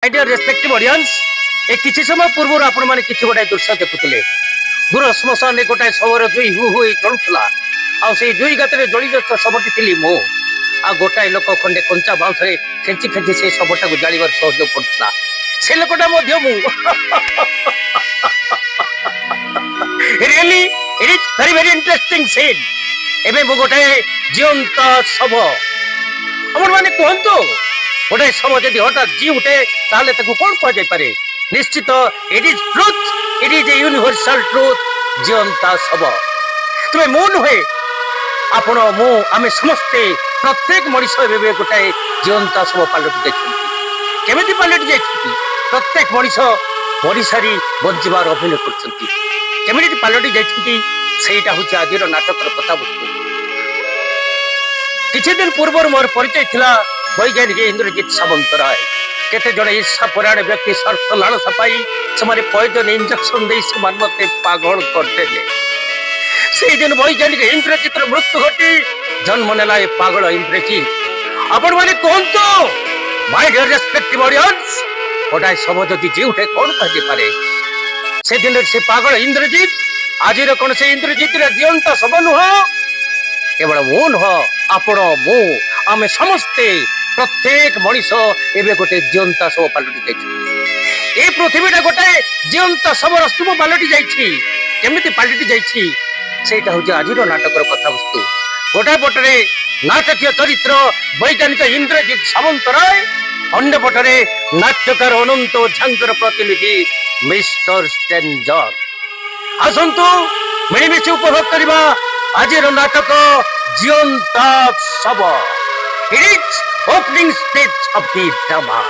My dear respective audience ए किछि समय पूर्व आपण माने किछि गोटाए दृश्य देखुथिले दूर श्मशान गोटाए शवर जुई हु हुई जळुथला आ से जुई गातरे जळी जत शवटी थिली मो आ गोटाए लोक खंडे कंचा बाउंसरे खेंची खेंची से शवटा को जाळीवर सहयोग करथला से लोकटा मध्य मु really it is very interesting scene एबे मु गोटाए जीवंत शव हमर माने कहंतो गोटे शव यदि हठात जी उठे ताले ताको कौन कह जाय पारे निश्चित it is truth it is a universal truth जीवंता शव तुम्हें मु नुहे आपण मु आमे समस्ते प्रत्येक मनुष्य एबे गोटाए जीवंता शव पालट जाइछन्ति केमिति पालट जाइछन्ति प्रत्येक मनुष्य मरिसारी बंचिबार अभिनय करछन्ति केमिति पालट जाइछन्ति सेटा होछि आजिर नाटकर कथा वस्तु किछि दिन पूर्व मोर परिचय थिला वैज्ञानिक इंद्रजीत सावंतराय केते जड़े ईर्षा पुराण व्यक्ति स्वार्थ लालसा पाई से पॉइजन इंजेक्शन दे से मते पागल करते से दिन वैज्ञानिक इंद्रजीत मृत्यु घटी जन्म नेला ए पागल इंद्रजीत आपण माने कहंतो माय डियर रेस्पेक्टिव ऑडियंस गोटाए शव जदि जी उठे कौन कहि पारे से दिन से पागल इंद्रजीत आज कौन से इंद्रजीत जीवंत शव नुह केवल मु नुह आपण मु आमे समस्ते प्रत्येक मनीष एवं गोटे जीवंता शव पलटि जाइछि ए पृथ्वीटा गोटे जीवंता शवर स्तूप पलटि जाइछि केमिति पलटि जाइछि सेटा होछि आजिर नाटकर कथा वस्तु गोटे पटरे नाटकीय चरित्र वैज्ञानिक इंद्रजीत सावंतराय अन्य पटरे नाट्यकार अनंत झांकर प्रतिनिधि मिस्टर स्ट्रेंजर आसंतु मिलिमिशि उपभोग करबा आजिर नाटक जीवंता शव it is opening stage of the drama.